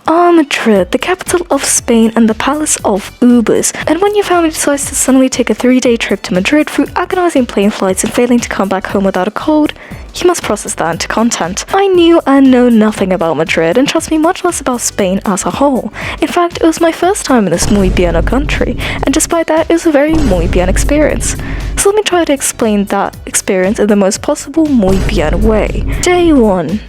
are Madrid, the capital of Spain and the palace of Ubers. And when your family decides to suddenly take a 3-day trip to Madrid through agonizing plane flights and failing to come back home without a cold, you must process that into content. I knew and know nothing about Madrid, and trust me, much less about Spain as a whole. In fact, it was my first time in this muy bien country, and despite that, it was a very muy bien experience. So let me try to explain that experience in the most possible muy bien way. Day 1.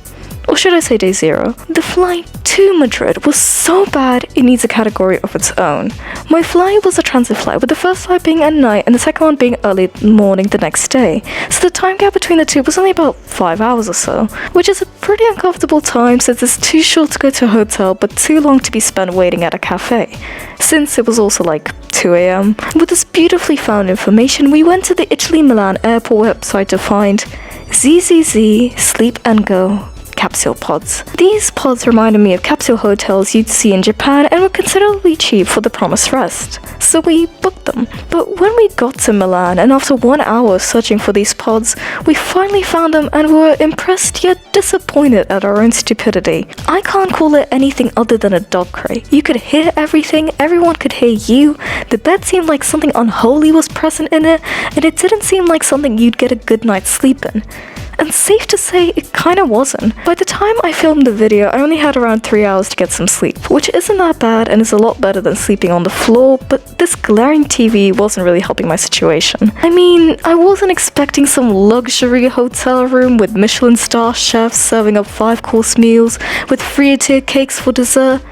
Or should I say day 0? The flight to Madrid was so bad it needs a category of its own. My flight was a transit flight, with the first flight being at night and the second one being early morning the next day. So the time gap between the two was only about 5 hours or so, which is a pretty uncomfortable time since it's too short to go to a hotel but too long to be spent waiting at a cafe, since it was also like 2 a.m. With this beautifully found information, we went to the Italy-Milan airport website to find ZZZ Sleep and Go capsule pods. These pods reminded me of capsule hotels you'd see in Japan and were considerably cheap for the promised rest, so we booked them. But when we got to Milan, and after 1 hour of searching for these pods, we finally found them and were impressed yet disappointed at our own stupidity. I can't call it anything other than a dog crate. You could hear everything, everyone could hear you, the bed seemed like something unholy was present in it, and it didn't seem like something you'd get a good night's sleep in. And safe to say, it kinda wasn't. By the time I filmed the video, I only had around 3 hours to get some sleep, which isn't that bad and is a lot better than sleeping on the floor, but this glaring TV wasn't really helping my situation. I mean, I wasn't expecting some luxury hotel room with Michelin star chefs serving up 5-course meals with free-tier cakes for dessert.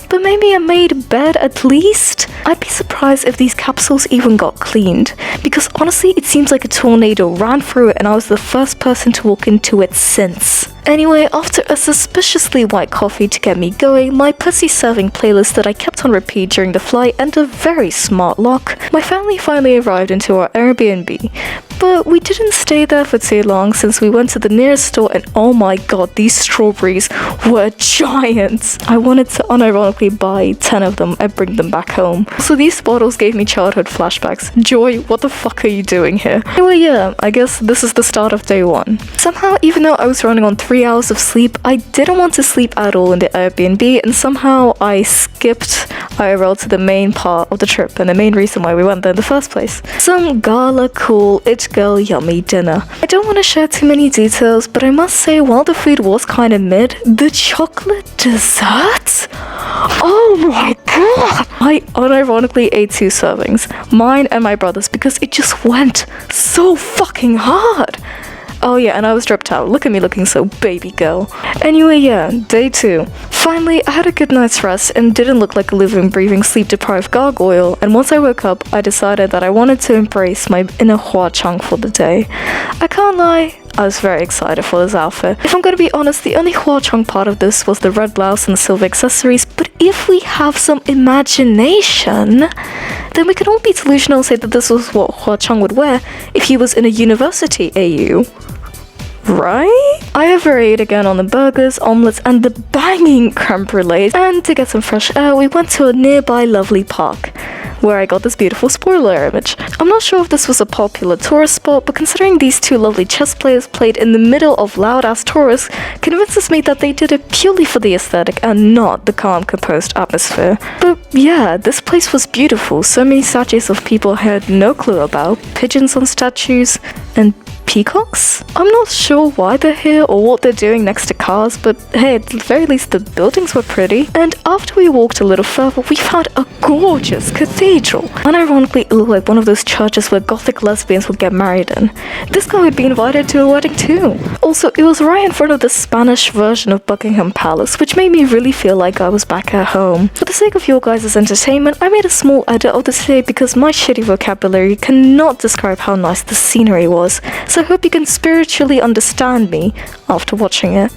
But maybe a made bed at least? I'd be surprised if these capsules even got cleaned, because honestly it seems like a tornado ran through it and I was the first person to walk into it since. Anyway, after a suspiciously white coffee to get me going, my pussy serving playlist that I kept on repeat during the flight, and a very smart lock, my family finally arrived into our Airbnb. But we didn't stay there for too long since we went to the nearest store and oh my god, these strawberries were giants. I wanted to unironically buy 10 of them and bring them back home. So these bottles gave me childhood flashbacks. Joy, what the fuck are you doing here? Anyway, yeah, I guess this is the start of day 1. Somehow, even though I was running on 3 hours of sleep, I didn't want to sleep at all in the Airbnb, and somehow I skipped IRL to the main part of the trip and the main reason why we went there in the first place. Some gala cool it girl yummy dinner. I don't want to share too many details, but I must say while the food was kind of mid, the chocolate dessert? Oh my god! I unironically ate 2 servings, mine and my brother's, because it just went so fucking hard. Oh yeah, and I was dripped out. Look at me looking so baby girl. Anyway, yeah, day 2. Finally, I had a good night's rest and didn't look like a living, breathing, sleep-deprived gargoyle, and once I woke up, I decided that I wanted to embrace my inner Hua Chang for the day. I can't lie, I was very excited for this outfit. If I'm gonna be honest, the only Hua Chang part of this was the red blouse and the silver accessories, but if we have some imagination, then we can all be delusional and say that this was what Hua Chang would wear if he was in a university AU. Right? I overate again on the burgers, omelets, and the banging creme brulees, and to get some fresh air, we went to a nearby lovely park, where I got this beautiful spoiler image. I'm not sure if this was a popular tourist spot, but considering these 2 lovely chess players played in the middle of loud-ass tourists, convinces me that they did it purely for the aesthetic and not the calm, composed atmosphere. But yeah, this place was beautiful. So many statues of people I had no clue about, pigeons on statues, and peacocks? I'm not sure why they're here or what they're doing next to cars, but hey, at the very least the buildings were pretty. And after we walked a little further, we found a gorgeous cathedral. Unironically, it looked like one of those churches where gothic lesbians would get married in. This guy would be invited to a wedding too. Also, it was right in front of the Spanish version of Buckingham Palace, which made me really feel like I was back at home. For the sake of your guys' entertainment, I made a small edit of this today because my shitty vocabulary cannot describe how nice the scenery was. So I hope you can spiritually understand me after watching it.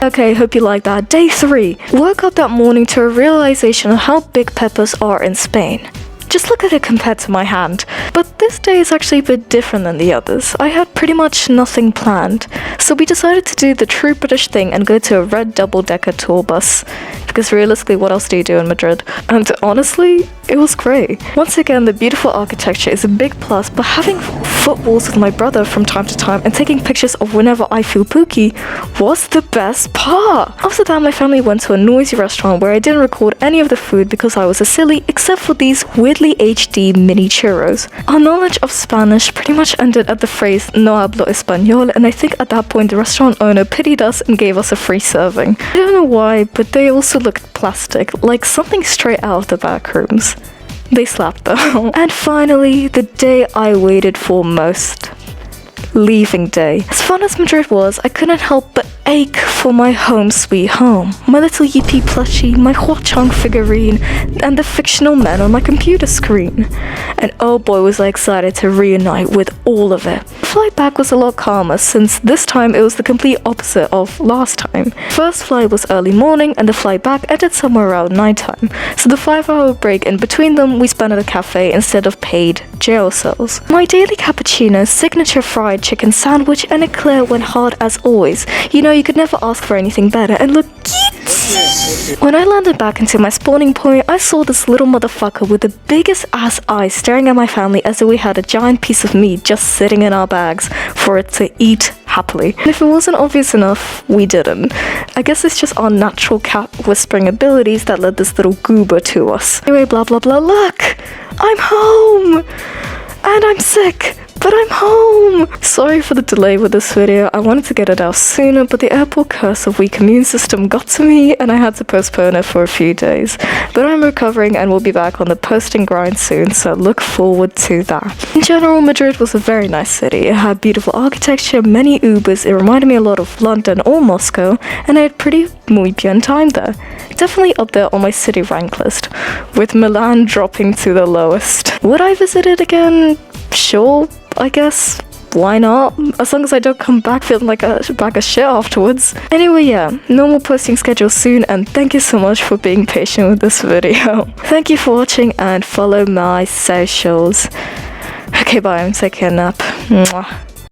Okay, hope you like that. Day 3. Woke up that morning to a realization of how big peppers are in Spain. Just look at it compared to my hand. But this day is actually a bit different than the others. I had pretty much nothing planned, so we decided to do the true British thing and go to a red double-decker tour bus. Because realistically, what else do you do in Madrid? And honestly, it was great. Once again, the beautiful architecture is a big plus, but having footballs with my brother from time to time and taking pictures of whenever I feel pooky was the best part. After that, my family went to a noisy restaurant where I didn't record any of the food because I was a silly, except for these weirdly HD mini churros. Our knowledge of Spanish pretty much ended at the phrase "no hablo español," and I think at that point the restaurant owner pitied us and gave us a free serving. I don't know why, but they also looked plastic, like something straight out of the back rooms. They slapped though. And finally, the day I waited for most. Leaving day. As fun as Madrid was, I couldn't help but ache for my home sweet home. My little Yippee plushie, my Hua Chang figurine, and the fictional men on my computer screen. And oh boy was I excited to reunite with all of it. The flight back was a lot calmer since this time it was the complete opposite of last time. First flight was early morning and the flight back ended somewhere around nighttime. So the 5-hour break in between them we spent at a cafe instead of paid jail cells. My daily cappuccino, signature fried chicken sandwich, and eclair went hard as always. You know, you could never ask for anything better, and look cute! When I landed back into my spawning point, I saw this little motherfucker with the biggest ass eyes staring at my family as though we had a giant piece of meat just sitting in our bags for it to eat happily. And if it wasn't obvious enough, we didn't. I guess it's just our natural cat whispering abilities that led this little goober to us. Anyway, blah blah blah, look! I'm home! And I'm sick! But I'm home! Sorry for the delay with this video. I wanted to get it out sooner, but the airport curse of weak immune system got to me and I had to postpone it for a few days. But I'm recovering and will be back on the posting grind soon, so look forward to that. In general, Madrid was a very nice city. It had beautiful architecture, many Ubers, it reminded me a lot of London or Moscow, and I had pretty muy bien time there. Definitely up there on my city rank list, with Milan dropping to the lowest. Would I visit it again? Sure, I guess. Why not? As long as I don't come back feeling like a bag of shit afterwards. Anyway, yeah, normal posting schedule soon, and thank you so much for being patient with this video. Thank you for watching and follow my socials. Okay, bye, I'm taking a nap. Mwah.